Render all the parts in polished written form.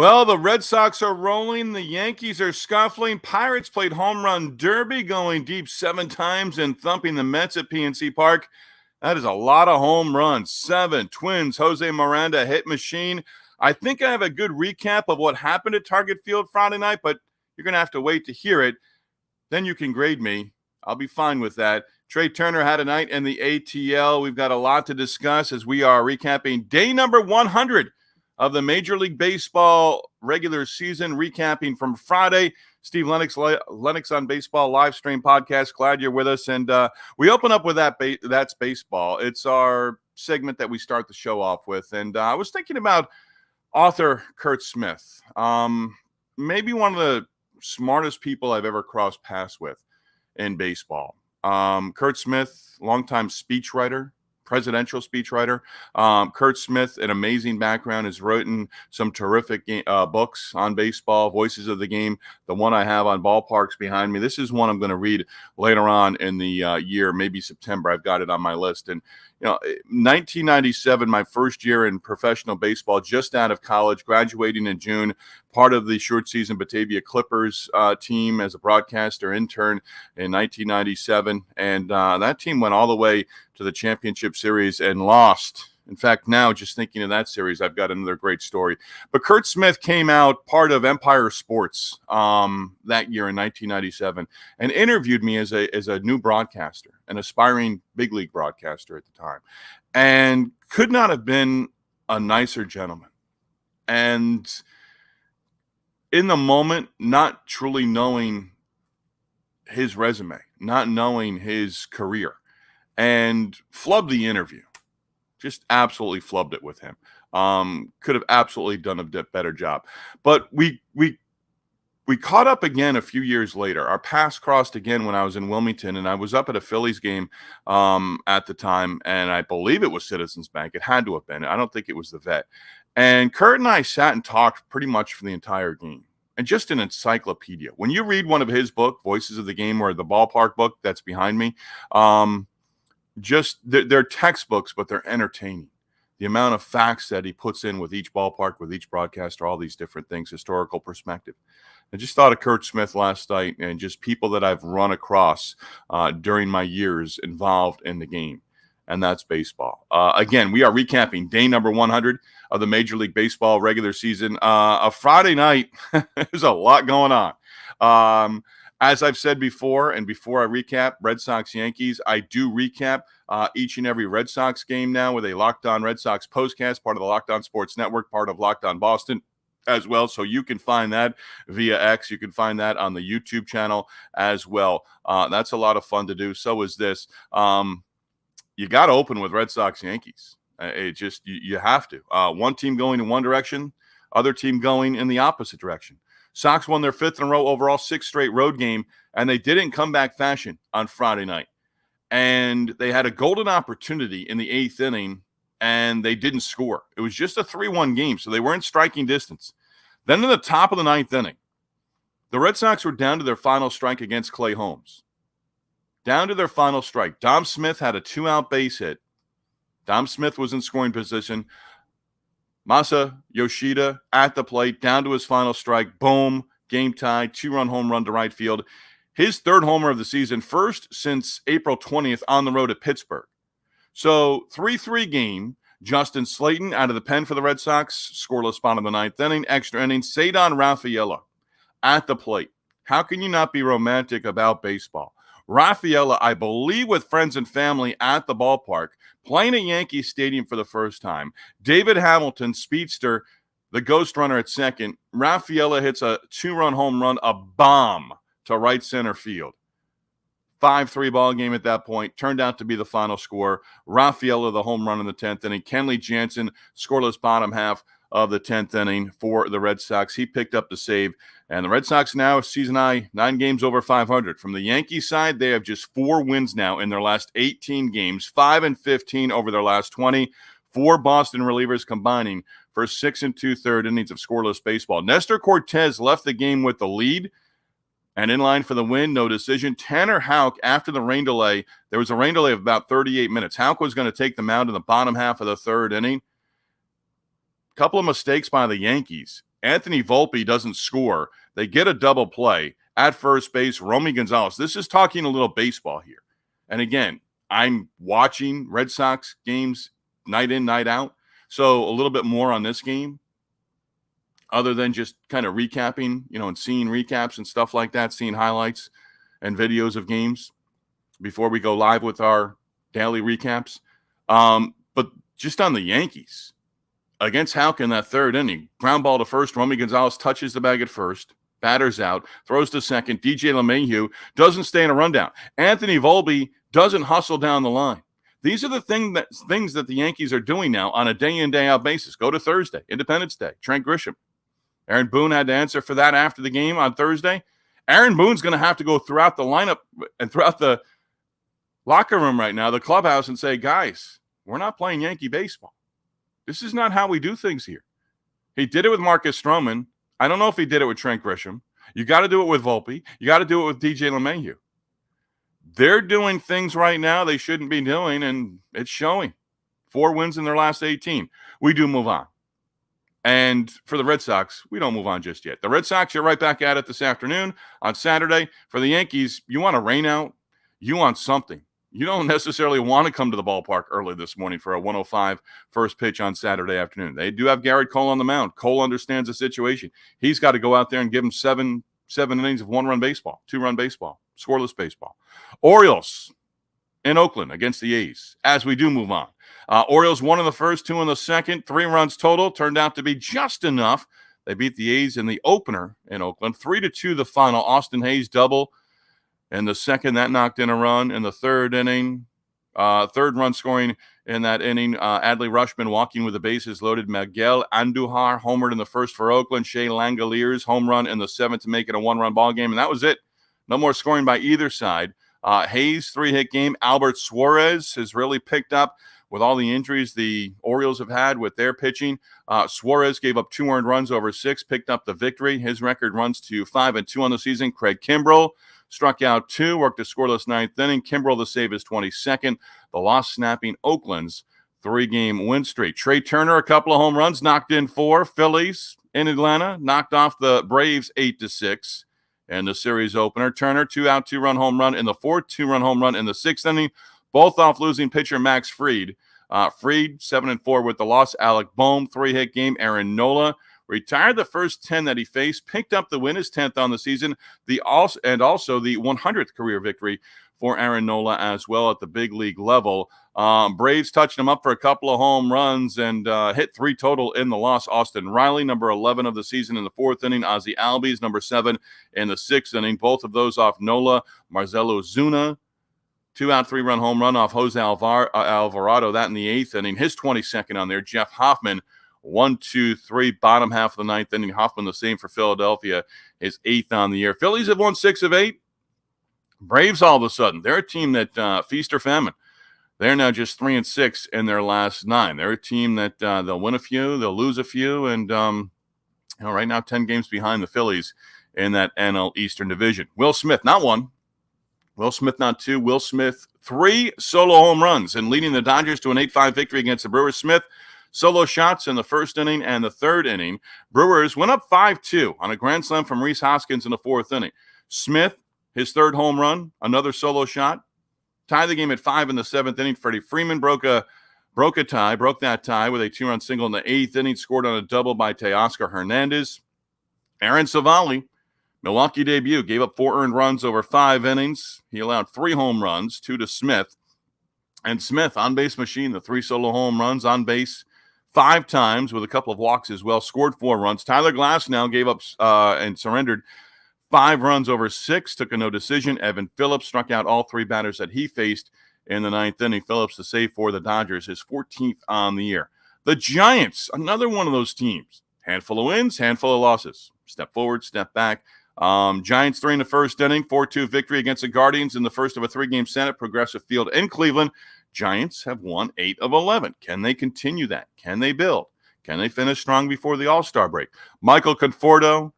Well, the Red Sox are rolling. The Yankees are scuffling. Pirates played home run derby, going deep 7 times and thumping the Mets at PNC Park. That is a lot of home runs. 7. Twins Jose Miranda hit machine. I think I have a good recap of what happened at Target Field Friday night, but you're going to have to wait to hear it. Then you can grade me. I'll be fine with that. Trea Turner had a night in the ATL. We've got a lot to discuss as we are recapping day number 100 of the Major League Baseball regular season, recapping from Friday. Steve Lennox on Baseball live stream podcast. Glad you're with us. And we open up with That's Baseball. It's our segment that we start the show off with. And I was thinking about author Curt Smith. Maybe one of the smartest people I've ever crossed paths with in baseball. Curt Smith, longtime speechwriter, presidential speechwriter. Curt Smith, an amazing background, has written some terrific books on baseball, Voices of the Game. The one I have on Ballparks behind me. This is one I'm going to read later on in the year, maybe September. I've got it on my list. And, 1997, my first year in professional baseball, just out of college, graduating in June, part of the short season Batavia Clippers team as a broadcaster intern in 1997. And that team went all the way to the championship series and lost. In fact, now just thinking of that series, I've got another great story. But Curt Smith came out part of Empire Sports that year in 1997 and interviewed me as a new broadcaster, an aspiring big league broadcaster at the time, and could not have been a nicer gentleman. And in the moment, not truly knowing his resume, not knowing his career, and flubbed the interview. Just absolutely flubbed it with him. Could have absolutely done a better job. But we caught up again a few years later. Our paths crossed again when I was in Wilmington, and I was up at a Phillies game at the time, and I believe it was Citizens Bank. It had to have been. I don't think it was the Vet. And Curt and I sat and talked pretty much for the entire game. And just an encyclopedia. When you read one of his book, Voices of the Game, or the Ballpark book that's behind me, just they're textbooks, but they're entertaining. The amount of facts that he puts in with each ballpark, with each broadcaster, all these different things, historical perspective. I just thought of Curt Smith last night and just people that I've run across during my years involved in the game. And that's baseball. Again, we are recapping day number 100 of the Major League Baseball regular season. A Friday night, there's a lot going on. As I've said before, and before I recap Red Sox Yankees, I do recap each and every Red Sox game now with a Locked On Red Sox postcast, part of the Locked On Sports Network, part of Locked On Boston as well. So you can find that via X. You can find that on the YouTube channel as well. That's a lot of fun to do. So is this. You got to open with Red Sox Yankees. It just you have to. One team going in one direction, other team going in the opposite direction. Sox won their 5th in a row overall, 6th straight road game, and they did it in comeback fashion on Friday night. And they had a golden opportunity in the 8th inning, and they didn't score. It was just a 3-1 game, so they weren't striking distance. Then in the top of the 9th inning, the Red Sox were down to their final strike against Clay Holmes. Down to their final strike. Dom Smith had a 2-out base hit. Dom Smith was in scoring position. Masa Yoshida at the plate, down to his final strike. Boom, game tie, 2-run home run to right field. His 3rd homer of the season, first since April 20th on the road at Pittsburgh. So 3-3 game. Justin Slayton out of the pen for the Red Sox, scoreless spot in the 9th inning. Extra inning, Cedar Rafaela at the plate. How can you not be romantic about baseball? Rafaela, I believe, with friends and family at the ballpark, playing at Yankee Stadium for the first time. David Hamilton, speedster, the ghost runner at second. Rafaela hits a 2-run home run, a bomb to right center field. 5-3 ball game at that point. Turned out to be the final score. Rafaela, the home run in the 10th inning. Kenley Jansen, scoreless bottom half of the 10th inning for the Red Sox. He picked up the save. And the Red Sox now, season high, 9 games over 500. From the Yankees side, they have just 4 wins now in their last 18 games, 5-15 over their last 20. 4 Boston relievers combining for 6 2/3 innings of scoreless baseball. Nestor Cortez left the game with the lead and in line for the win, no decision. Tanner Houck, after the rain delay, there was a rain delay of about 38 minutes. Houck was going to take the mound in the bottom half of the 3rd inning. Couple of mistakes by the Yankees. Anthony Volpe doesn't score. They get a double play at first base. Romy Gonzalez. This is talking a little baseball here. And again, I'm watching Red Sox games night in, night out. So a little bit more on this game, other than just kind of recapping, and seeing recaps and stuff like that, seeing highlights and videos of games before we go live with our daily recaps. But just on the Yankees, against Houck in that third inning, ground ball to first, Romy Gonzalez touches the bag at first, batters out, throws to second, DJ LeMahieu doesn't stay in a rundown. Anthony Volpe doesn't hustle down the line. These are the things that the Yankees are doing now on a day-in, day-out basis. Go to Thursday, Independence Day, Trent Grisham. Aaron Boone had to answer for that after the game on Thursday. Aaron Boone's going to have to go throughout the lineup and throughout the locker room right now, the clubhouse, and say, guys, we're not playing Yankee baseball. This is not how we do things here. He did it with Marcus Stroman. I don't know if he did it with Trent Grisham. You got to do it with Volpe. You got to do it with DJ LeMahieu. They're doing things right now they shouldn't be doing, and it's showing. 4 wins in their last 18. We do move on. And for the Red Sox, we don't move on just yet. The Red Sox, you're right back at it this afternoon on Saturday. For the Yankees, you want a rain out. You want something. You don't necessarily want to come to the ballpark early this morning for a 1:05 first pitch on Saturday afternoon. They do have Garrett Cole on the mound. Cole understands the situation. He's got to go out there and give him seven innings of 1-run baseball, 2-run baseball, scoreless baseball. Orioles in Oakland against the A's as we do move on. Orioles 1 in the first, 2 in the second, 3 runs total. Turned out to be just enough. They beat the A's in the opener in Oakland. 3-2 the final. Austin Hayes double. In the second, that knocked in a run. In the third inning, third run scoring in that inning, Adley Rutschman walking with the bases loaded. Miguel Andujar homered in the first for Oakland. Shea Langoliers home run in the seventh to make it a 1-run ball game, and that was it. No more scoring by either side. Hayes, 3-hit game. Albert Suarez has really picked up with all the injuries the Orioles have had with their pitching. Suarez gave up 2 earned runs over 6, picked up the victory. His record runs to 5-2 on the season. Craig Kimbrell struck out 2, worked a scoreless 9th inning. Kimbrell to save his 22nd. The loss snapping Oakland's 3-game win streak. Trea Turner, a couple of home runs, knocked in 4. Phillies in Atlanta knocked off the Braves 8-6. And the series opener, Turner, 2-out, 2-run home run in the 4th, 2-run home run in the 6th inning, both off losing pitcher Max Fried. Fried, 7-4 with the loss. Alec Bohm, 3-hit game. Aaron Nola retired the first 10 that he faced, picked up the win, his 10th on the season, and also the 100th career victory for Aaron Nola as well at the big league level. Braves touched him up for a couple of home runs and hit 3 total in the loss. Austin Riley, number 11 of the season in the 4th inning. Ozzie Albies, number 7 in the 6th inning. Both of those off Nola. Marcelo Zuna, 2-out, 3-run home run off Jose Alvarado, that in the 8th inning. His 22nd on there. Jeff Hoffman, 1, 2, 3, bottom half of the 9th inning. Hoffman the same for Philadelphia, his 8th on the year. Phillies have won 6 of 8. Braves all of a sudden, they're a team that feast or famine. They're now just 3-6 in their last 9. They're a team that they'll win a few, they'll lose a few, and right now 10 games behind the Phillies in that NL Eastern Division. Will Smith, not 1. Will Smith, not 2. Will Smith, 3 solo home runs and leading the Dodgers to an 8-5 victory against the Brewers. Smith, solo shots in the 1st inning and the 3rd inning. Brewers went up 5-2 on a grand slam from Rhys Hoskins in the 4th inning. Smith, his 3rd home run, another solo shot. Tie the game at 5 in the 7th inning. Freddie Freeman broke that tie with a 2-run single in the 8th inning, scored on a double by Teoscar Hernandez. Aaron Savali, Milwaukee debut, gave up 4 earned runs over 5 innings. He allowed 3 home runs, 2 to Smith. And Smith, on-base machine, the 3 solo home runs, on base 5 times with a couple of walks as well, scored 4 runs. Tyler Glasnow gave up and surrendered 5 runs over 6, took a no decision. Evan Phillips struck out all 3 batters that he faced in the 9th inning. Phillips to save for the Dodgers, his 14th on the year. The Giants, another one of those teams. Handful of wins, handful of losses. Step forward, step back. Giants 3 in the 1st inning, 4-2 victory against the Guardians in the first of a 3-game set at Progressive Field in Cleveland. Giants have won 8 of 11. Can they continue that? Can they build? Can they finish strong before the All-Star break? Michael Conforto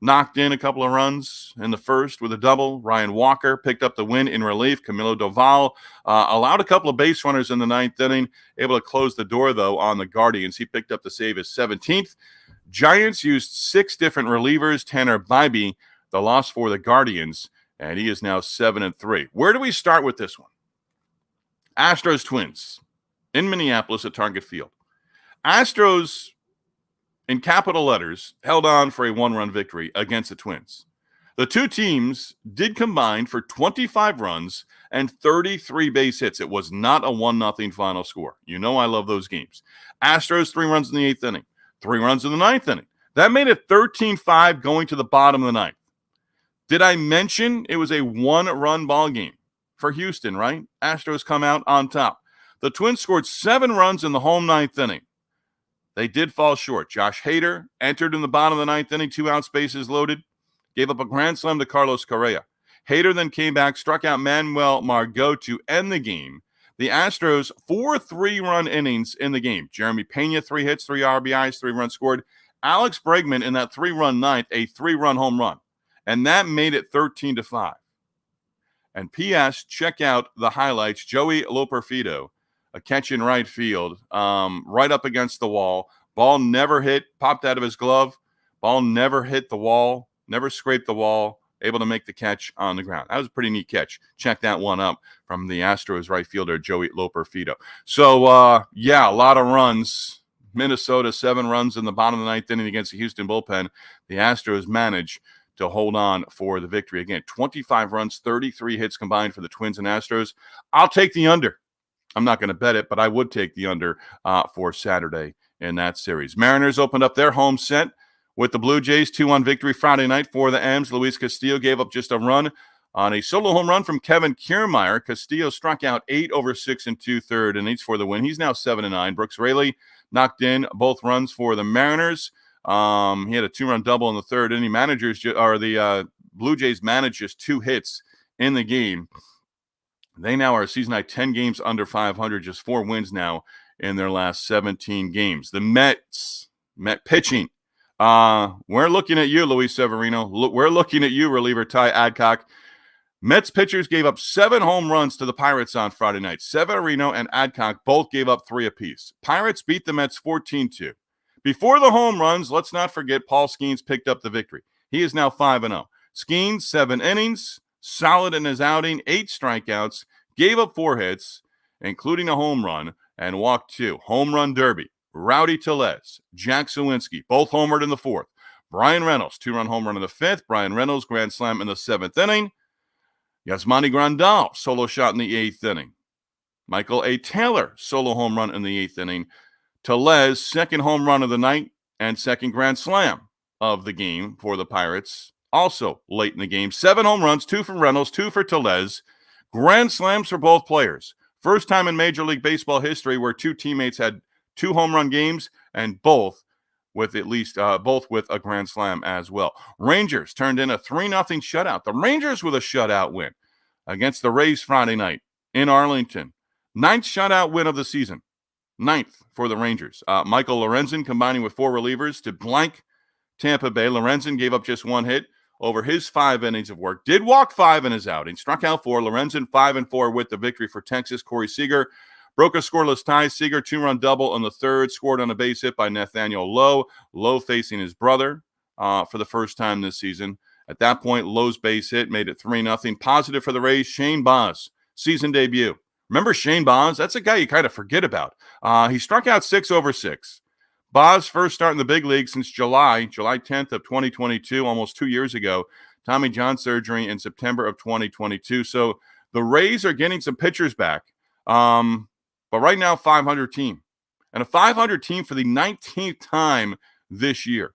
knocked in a couple of runs in the first with a double. Ryan Walker picked up the win in relief. Camilo Doval allowed a couple of base runners in the 9th inning, able to close the door, though, on the Guardians. He picked up the save, his 17th. Giants used 6 different relievers. Tanner Bybee, the loss for the Guardians, and he is now 7-3. Where do we start with this one? Astros Twins in Minneapolis at Target Field. Astros, in capital letters, held on for a 1-run victory against the Twins. The two teams did combine for 25 runs and 33 base hits. It was not a 1-0 final score. You know I love those games. Astros, 3 runs in the 8th inning, 3 runs in the 9th inning. That made it 13-5 going to the bottom of the 9th. Did I mention it was a 1-run ball game for Houston, right? Astros come out on top. The Twins scored 7 runs in the home 9th inning. They did fall short. Josh Hader entered in the bottom of the 9th inning, 2 outs, bases loaded. Gave up a grand slam to Carlos Correa. Hader then came back, struck out Manuel Margot to end the game. The Astros, 4 3-run innings in the game. Jeremy Pena, 3 hits, 3 RBIs, 3 runs scored. Alex Bregman in that 3-run ninth, a 3-run home run. And that made it 13-5. And P.S., check out the highlights. Joey Loperfido, a catch in right field, right up against the wall. Ball never hit, popped out of his glove. Ball never hit the wall. Never scraped the wall, able to make the catch on the ground. That was a pretty neat catch. Check that one up from the Astros right fielder, Joey Loperfido. So, a lot of runs. Minnesota, 7 runs in the bottom of the 9th inning against the Houston bullpen. The Astros managed to hold on for the victory. Again, 25 runs, 33 hits combined for the Twins and Astros. I'll take the under. I'm not going to bet it, but I would take the under for Saturday in that series. Mariners opened up their home set with the Blue Jays, 2-1 victory Friday night for the M's. Luis Castillo gave up just a run on a solo home run from Kevin Kiermaier. Castillo struck out 8 over 6 and 2/3 innings for the win. He's now 7-9. Brooks Raley knocked in both runs for the Mariners. He had a 2-run double in the 3rd inning. The Blue Jays managed just 2 hits in the game. They now are season high 10 games under 500, just 4 wins now in their last 17 games. The Met pitching. We're looking at you, Luis Severino. We're looking at you, reliever Ty Adcock. Mets pitchers gave up 7 home runs to the Pirates on Friday night. Severino and Adcock both gave up 3 apiece. Pirates beat the Mets 14-2. Before the home runs, let's not forget Paul Skeens picked up the victory. He is now 5-0. Skeens, 7 innings, solid in his outing, 8 strikeouts, gave up 4 hits, including a home run, and walked 2. Home run derby. Rowdy Tellez, Jack Sawinski, both homered in the 4th. Brian Reynolds, 2-run home run in the 5th. Brian Reynolds, grand slam in the 7th inning. Yasmani Grandal, solo shot in the 8th inning. Michael A. Taylor, solo home run in the 8th inning. Tellez, 2nd home run of the night and 2nd grand slam of the game for the Pirates. Also late in the game, 7 home runs, 2 for Reynolds, 2 for Tellez. Grand slams for both players. First time in Major League Baseball history where 2 teammates had 2 home run games, and both with a grand slam as well. Rangers turned in a 3-0 shutout. The Rangers with a shutout win against the Rays Friday night in Arlington. 9th shutout win of the season. 9th for the Rangers. Michael Lorenzen combining with 4 relievers to blank Tampa Bay. Lorenzen gave up just 1 hit over his 5 innings of work. Did walk 5 in his outing. Struck out 4. Lorenzen 5-4 with the victory for Texas. Corey Seager broke a scoreless tie. Seager 2-run double in the 3rd, scored on a base hit by Nathaniel Lowe. Lowe facing his brother for the first time this season. At that point, Lowe's base hit made it 3-0. Positive for the Rays, Shane Baz, season debut. Remember Shane Baz? That's a guy you kind of forget about. He struck out 6 over 6. Baz first start in the big league since July 10th of 2022, almost 2 years ago. Tommy John surgery in September of 2022. So the Rays are getting some pitchers back. But right now, 500 team. And a 500 team for the 19th time this year.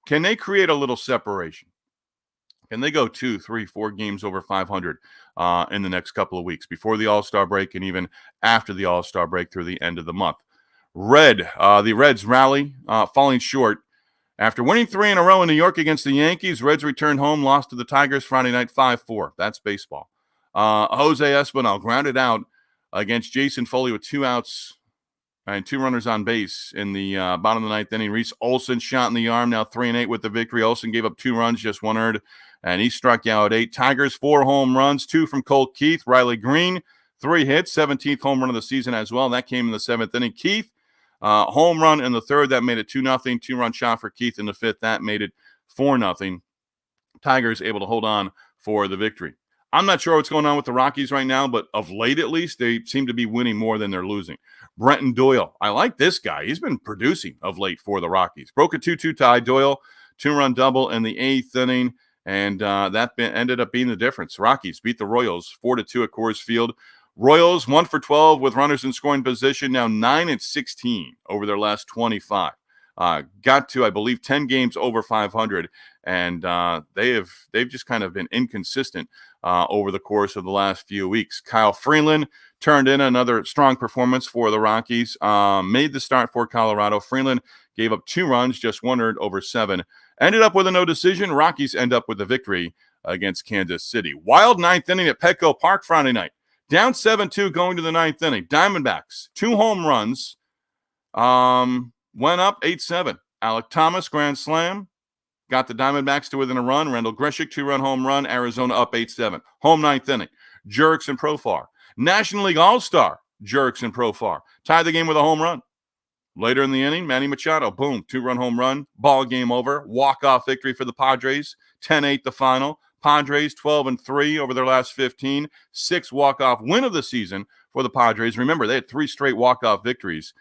Can they create a little separation? Can they go 2, 3, 4 games over 500 in the next couple of weeks before the All-Star break and even after the All-Star break through the end of the month? The Reds rally, falling short. After winning 3 in a row in New York against the Yankees, Reds returned home, lost to the Tigers Friday night 5-4. That's baseball. Jose Espinal grounded out against Jason Foley with 2 outs and 2 runners on base in the bottom of the 9th inning. Reese Olson shot in the arm, now 3-8 with the victory. Olson gave up 2 runs, just 1 earned, and he struck out 8. Tigers, 4 home runs, 2 from Colt Keith. Riley Green, 3 hits, 17th home run of the season as well. That came in the 7th inning. Keith Home run in the third, that made it 2-0. Two-run shot for Keith in the fifth, that made it 4-0. Tigers able to hold on for the victory. I'm not sure what's going on with the Rockies right now, but of late at least, they seem to be winning more than they're losing. Brenton Doyle, I like this guy. He's been producing of late for the Rockies. Broke a 2-2 tie. Doyle, two-run double in the eighth inning, and that ended up being the difference. Rockies beat the Royals 4-2 at Coors Field. Royals 1 for 12 with runners in scoring position, now 9-16 over their last 25. Got to, I believe, 10 games over 500, and they've just kind of been inconsistent over the course of the last few weeks. Kyle Freeland turned in another strong performance for the Rockies, made the start for Colorado. Freeland gave up 2 runs, just 1 earned over 7. Ended up with a no decision. Rockies end up with the victory against Kansas City. Wild ninth inning at Petco Park Friday night. Down 7-2 going to the ninth inning. Diamondbacks, 2 home runs. Went up 8-7. Alec Thomas, grand slam. Got the Diamondbacks to within a run. Randall Grishik, 2-run home run. Arizona up 8-7. Home ninth inning. Jurickson and Profar. National League All-Star, Jurickson and Profar. Tied the game with a home run. Later in the inning, Manny Machado, boom, 2-run home run. Ball game over. Walk-off victory for the Padres. 10-8 the final. Padres 12-3 over their last 15. 6 walk-off win of the season for the Padres. Remember, they had 3 straight walk-off victories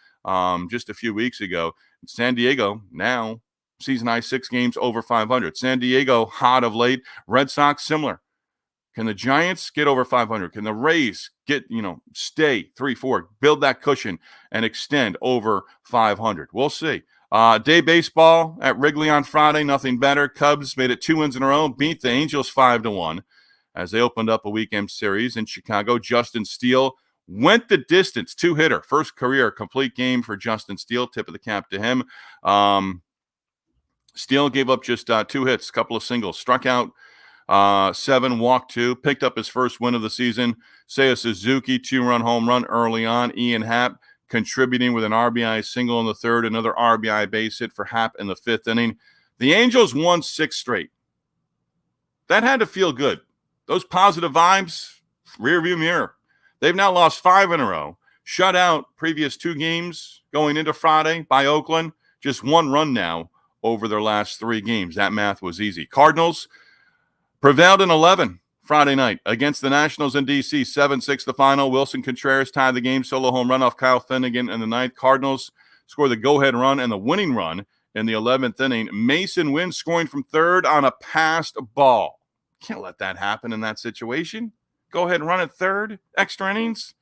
just a few weeks ago. San Diego now season high 6 games over 500. San Diego hot of late. Red Sox similar. Can the Giants get over 500? Can the Rays get, stay 3-4, build that cushion and extend over 500? We'll see. Day baseball at Wrigley on Friday, nothing better. Cubs made it 2 wins in a row, beat the Angels 5-1 as they opened up a weekend series in Chicago. Justin Steele went the distance, 2-hitter, first career complete game for Justin Steele. Tip of the cap to him. Steele gave up just 2 hits, a couple of singles, struck out 7, walked 2, picked up his first win of the season. Seiya Suzuki, 2-run home run early on. Ian Happ contributing with an RBI single in the third, another RBI base hit for Happ in the 5th inning. The Angels won 6 straight. That had to feel good. Those positive vibes, rearview mirror. They've now lost 5 in a row, shut out previous 2 games going into Friday by Oakland. Just 1 run now over their last 3 games. That math was easy. Cardinals prevailed in 11 Friday night against the Nationals in D.C. 7-6 the final. Wilson Contreras tied the game. Solo home run off Kyle Finnegan in the 9th. Cardinals scored the go-ahead run and the winning run in the 11th inning. Mason Wynn scoring from third on a passed ball. Can't let that happen in that situation. Go ahead and run at third. Extra innings.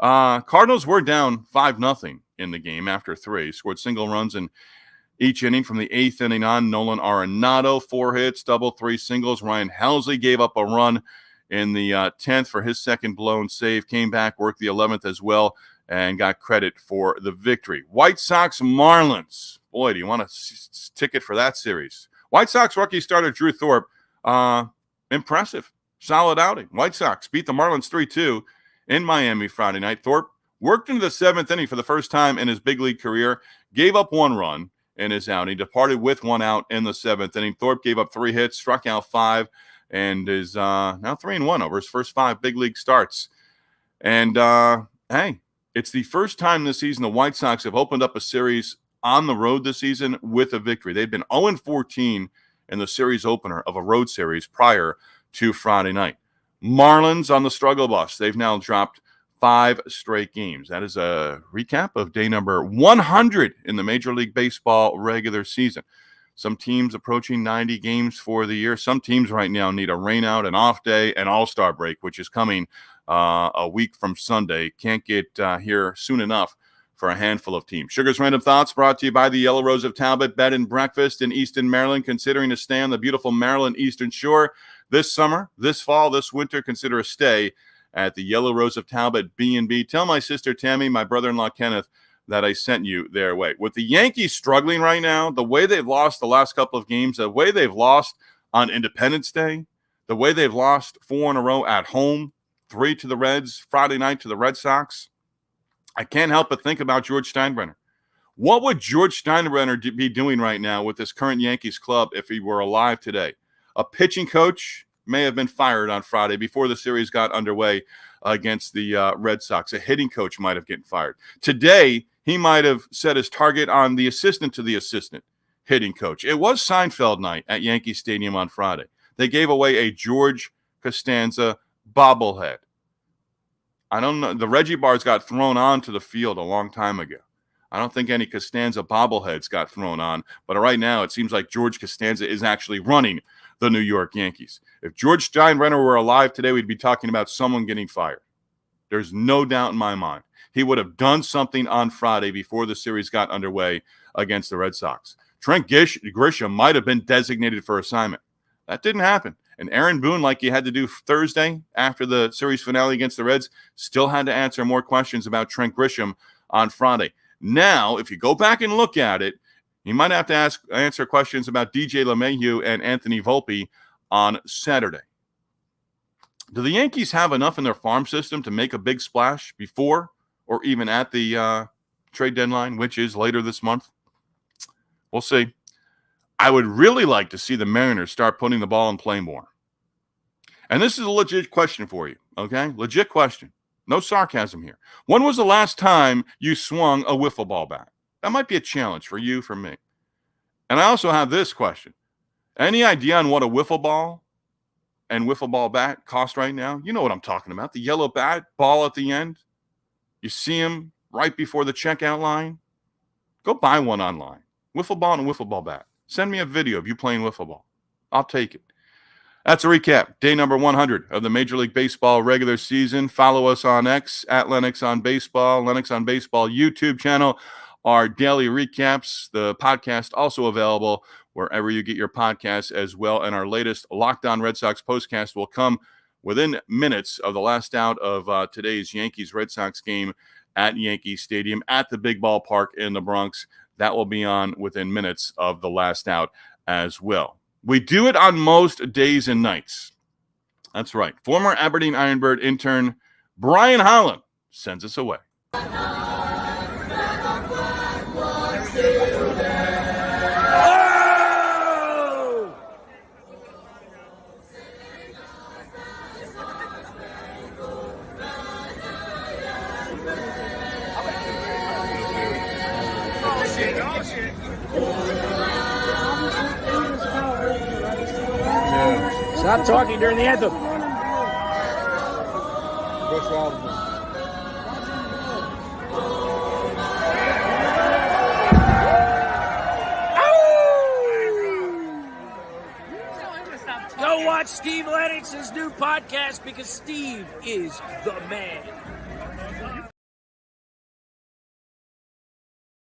Cardinals were down 5-0 in the game after 3. Scored single runs in each inning from the 8th inning on. Nolan Arenado, 4 hits, double, 3 singles. Ryan Helsley gave up a run in the 10th for his second blown save. Came back, worked the 11th as well, and got credit for the victory. White Sox Marlins. Boy, do you want a ticket for that series. White Sox rookie starter Drew Thorpe. Impressive. Solid outing. White Sox beat the Marlins 3-2 in Miami Friday night. Thorpe worked into the 7th inning for the first time in his big league career. Gave up 1 run in his outing, departed with 1 out in the 7th inning. Thorpe gave up 3 hits, struck out 5, and is now 3-1 over his first 5 big league starts. And, hey, it's the first time this season the White Sox have opened up a series on the road this season with a victory. They've been 0-14 in the series opener of a road series prior to Friday night. Marlins on the struggle bus. They've now dropped 5 straight games. That is a recap of day number 100 in the Major League Baseball regular season. Some teams approaching 90 games for the year. Some teams right now need a rain out, an off day, an all-star break, which is coming a week from Sunday. Can't get here soon enough for a handful of teams. Sugar's Random Thoughts brought to you by the Yellow Rose of Talbot Bed and Breakfast in Easton, Maryland. Considering a stay on the beautiful Maryland Eastern Shore this summer, this fall, this winter, consider a stay at the Yellow Rose of Talbot B&B. Tell my sister Tammy, my brother-in-law Kenneth, that I sent you their way. With the Yankees struggling right now, the way they've lost the last couple of games, the way they've lost on Independence Day, the way they've lost 4 in a row at home, 3 to the Reds, Friday night to the Red Sox, I can't help but think about George Steinbrenner. What would George Steinbrenner be doing right now with this current Yankees club if he were alive today? A pitching coach may have been fired on Friday before the series got underway against the Red Sox. A hitting coach might have gotten fired. Today, he might have set his target on the assistant to the assistant hitting coach. It was Seinfeld night at Yankee Stadium on Friday. They gave away a George Costanza bobblehead. I don't know. The Reggie bars got thrown onto the field a long time ago. I don't think any Costanza bobbleheads got thrown on, but right now it seems like George Costanza is actually running the New York Yankees. If George Steinbrenner were alive today, we'd be talking about someone getting fired. There's no doubt in my mind. He would have done something on Friday before the series got underway against the Red Sox. Trent Grisham might have been designated for assignment. That didn't happen. And Aaron Boone, like he had to do Thursday after the series finale against the Reds, still had to answer more questions about Trent Grisham on Friday. Now, if you go back and look at it, you might have to answer questions about DJ LeMahieu and Anthony Volpe on Saturday. Do the Yankees have enough in their farm system to make a big splash before or even at the trade deadline, which is later this month? We'll see. I would really like to see the Mariners start putting the ball in play more. And this is a legit question for you, okay? Legit question. No sarcasm here. When was the last time you swung a wiffle ball bat? That might be a challenge for you, for me. And I also have this question. Any idea on what a wiffle ball and wiffle ball bat cost right now? You know what I'm talking about. The yellow bat, ball at the end. You see them right before the checkout line. Go buy one online. Wiffle ball and a wiffle ball bat. Send me a video of you playing wiffle ball. I'll take it. That's a recap. Day number 100 of the Major League Baseball regular season. Follow us on X at LenoxOnBaseball, LenoxOnBaseball YouTube channel. Our daily recaps. The podcast also available wherever you get your podcasts as well. And our latest Locked On Red Sox postcast will come within minutes of the last out of today's Yankees-Red Sox game at Yankee Stadium at the Big Ballpark in the Bronx. That will be on within minutes of the last out as well. We do it on most days and nights. That's right. Former Aberdeen Ironbird intern Brian Holland sends us away. Stop talking during the anthem. Go watch Steve Lennox's new podcast because Steve is the man.